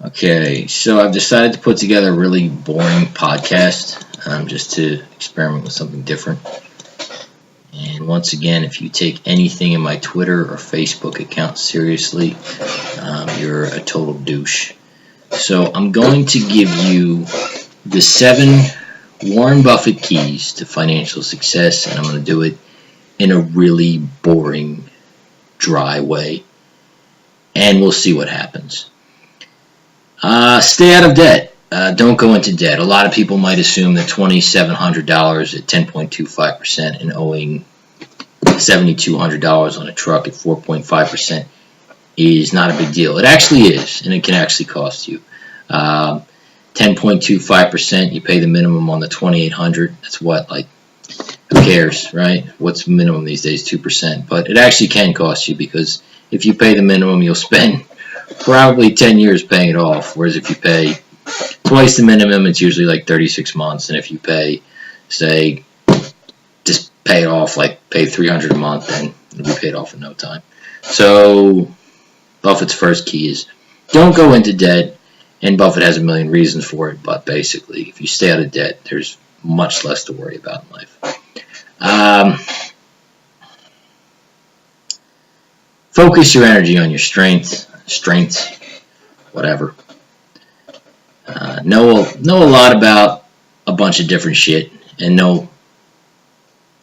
Okay, so I've decided to put together a really boring podcast just to experiment with something different. And once again, if you take anything in my Twitter or Facebook account seriously, you're a total douche. So I'm going to give you the 7 Warren Buffett keys to financial success, and I'm going to do it in a really boring, dry way. And we'll see what happens. Stay out of debt. Don't go into debt. A lot of people might assume that $2,700 at 10.25% and owing $7,200 on a truck at 4.5% is not a big deal. It actually is, and it can actually cost you. 10.25%, you pay the minimum on the $2,800. That's what, like, who cares, right? What's minimum these days? 2%. But it actually can cost you, because if you pay the minimum, you'll spend probably 10 years paying it off, whereas if you pay twice the minimum, it's usually like 36 months, and if you pay, say, just pay it off, like pay $300 a month, then it'll be paid off in no time. So Buffett's first key is don't go into debt, and Buffett has a million reasons for it, but basically, if you stay out of debt, there's much less to worry about in life. Focus your energy on your strengths, whatever. Know a lot about a bunch of different shit, and know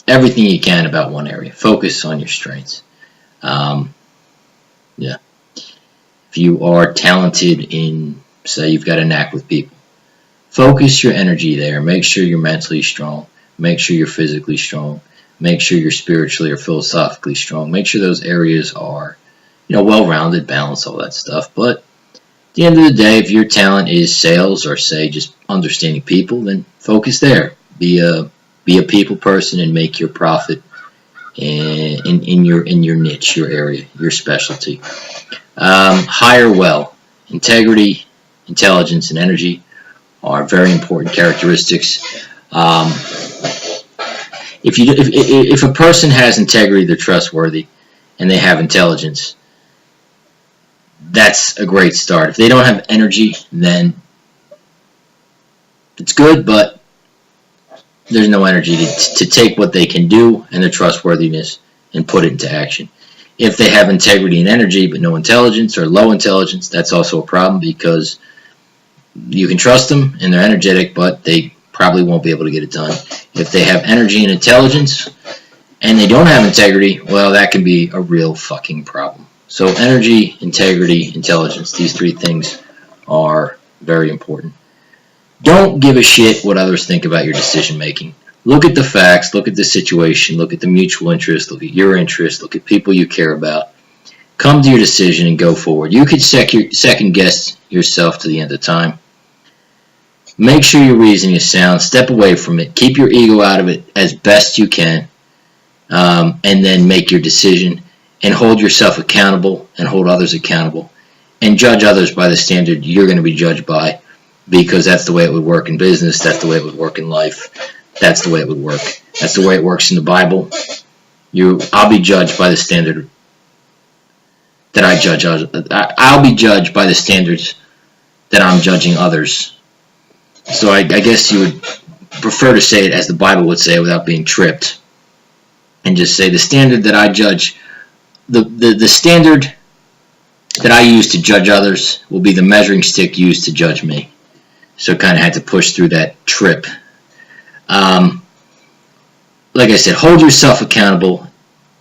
everything you can about one area. Focus on your strengths. Yeah. If you are talented in, say, you've got a knack with people, focus your energy there. Make sure you're mentally strong. Make sure you're physically strong. Make sure you're spiritually or philosophically strong. Make sure those areas are, well-rounded, balanced, all that stuff. But at the end of the day, if your talent is sales or, say, just understanding people, then focus there. Be a people person and make your profit in your niche, your area, your specialty. Hire well. Integrity, intelligence, and energy are very important characteristics. If a person has integrity, they're trustworthy, and they have intelligence, that's a great start. If they don't have energy, then it's good, but there's no energy to take what they can do and their trustworthiness and put it into action. If they have integrity and energy but no intelligence or low intelligence, that's also a problem, because you can trust them and they're energetic, but they probably won't be able to get it done. If they have energy and intelligence and they don't have integrity, well, that can be a real fucking problem. So energy, integrity, intelligence, these 3 things are very important. Don't give a shit what others think about your decision making. Look at the facts, look at the situation, look at the mutual interest, look at your interest, look at people you care about. Come to your decision and go forward. You could second guess yourself to the end of time. Make sure your reasoning is sound. Step away from it. Keep your ego out of it as best you can. And then make your decision and hold yourself accountable and hold others accountable. And judge others by the standard you're going to be judged by, because that's the way it would work in business. That's the way it would work in life. That's the way it would work. That's the way it works in the Bible. I'll be judged by the standard that I judge others. I'll be judged by the standards that I'm judging others. So I guess you would prefer to say it as the Bible would say, without being tripped, and just say the standard that I judge, the standard that I use to judge others will be the measuring stick used to judge me. So kind of had to push through that trip. Like I said, hold yourself accountable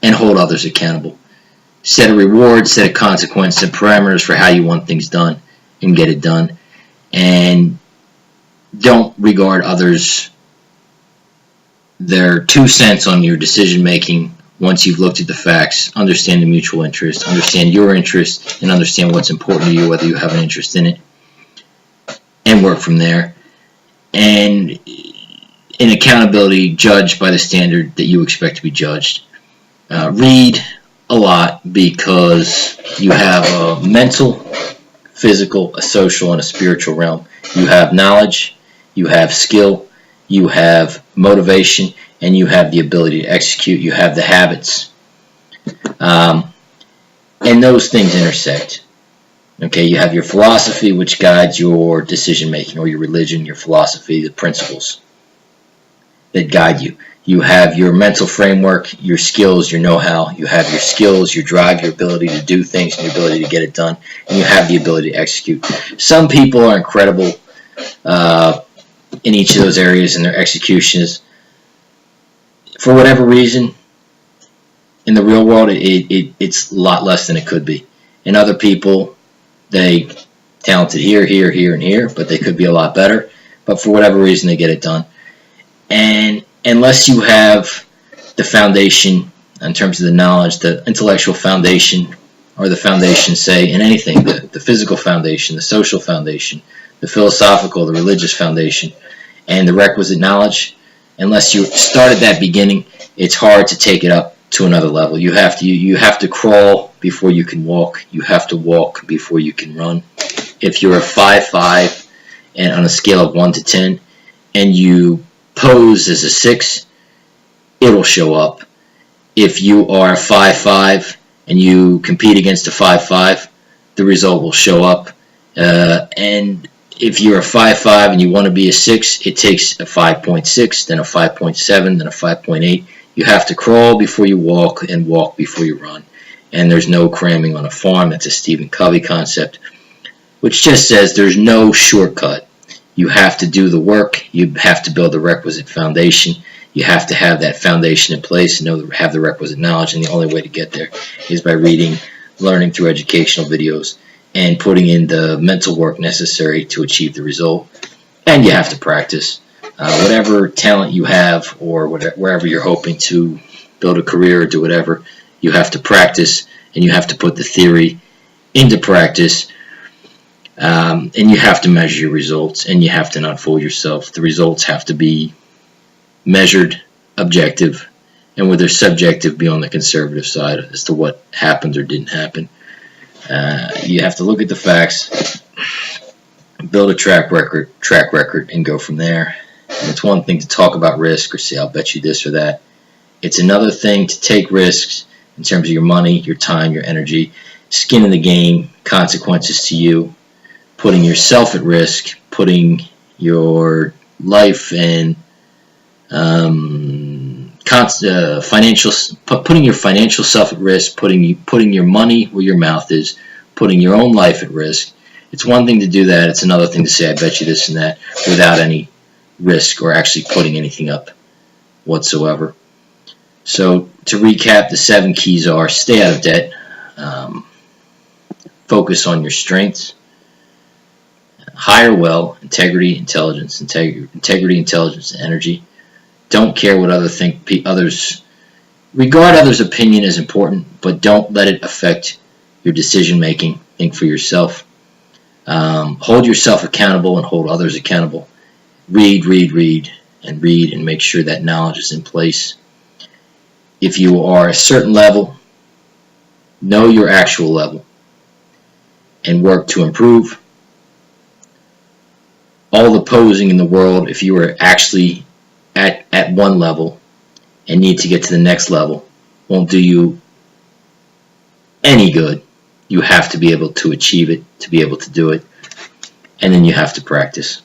and hold others accountable. Set a reward, set a consequence, set parameters for how you want things done, and get it done. And don't regard others, their 2 cents on your decision making. Once you've looked at the facts, understand the mutual interest, understand your interest, and understand what's important to you, whether you have an interest in it, and work from there. And in accountability, judge by the standard that you expect to be judged. Read a lot, because you have a mental, physical, a social, and a spiritual realm. You have knowledge, you have skill, you have motivation, and you have the ability to execute. You have the habits. And those things intersect. Okay, you have your philosophy, which guides your decision making, or your religion, your philosophy, the principles that guide you. You have your mental framework, your skills, your know-how. You have your skills, your drive, your ability to do things, and your ability to get it done. And you have the ability to execute. Some people are incredible in each of those areas, and their execution is, for whatever reason, in the real world, it's a lot less than it could be. And other people, they talented here, and here, but they could be a lot better. But for whatever reason, they get it done. And unless you have the foundation in terms of the knowledge, the intellectual foundation, or the foundation, say, in anything, the physical foundation, the social foundation, the philosophical, the religious foundation, and the requisite knowledge, unless you start at that beginning, it's hard to take it up to another level. You have to crawl before you can walk. You have to walk before you can run. If you're a 5'5", and on a scale of 1 to 10, and you pose as a 6, it'll show up. If you are a 5'5", and you compete against a 5'5", the result will show up. And if you're a 5'5", and you want to be a 6, it takes a 5.6, then a 5.7, then a 5.8. You have to crawl before you walk, and walk before you run. And there's no cramming on a farm. That's a Stephen Covey concept, which just says there's no shortcut. You have to do the work. You have to build the requisite foundation. You have to have that foundation in place and have the requisite knowledge. And the only way to get there is by reading, learning through educational videos, and putting in the mental work necessary to achieve the result. And you have to practice. Whatever talent you have, or wherever you're hoping to build a career or do whatever, you have to practice, and you have to put the theory into practice. And you have to measure your results, and you have to not fool yourself. The results have to be measured, objective, and whether subjective, be on the conservative side as to what happened or didn't happen. You have to look at the facts, build a track record, and go from there. And it's one thing to talk about risk or say, I'll bet you this or that. It's another thing to take risks in terms of your money, your time, your energy, skin in the game, consequences to you, putting yourself at risk, putting your life and putting your financial self at risk, putting your money where your mouth is, putting your own life at risk. It's one thing to do that. It's another thing to say, I bet you this and that, without any risk or actually putting anything up whatsoever. So to recap, the 7 keys are: stay out of debt, focus on your strengths, hire well, integrity, intelligence, and energy. Don't care what others regard others' opinion as important, but don't let it affect your decision making. Think for yourself. Hold yourself accountable and hold others accountable. Read, and make sure that knowledge is in place. If you are a certain level, know your actual level and work to improve. All the posing in the world, if you are actually at one level and need to get to the next level, won't do you any good. You have to be able to achieve it, to be able to do it, and then you have to practice.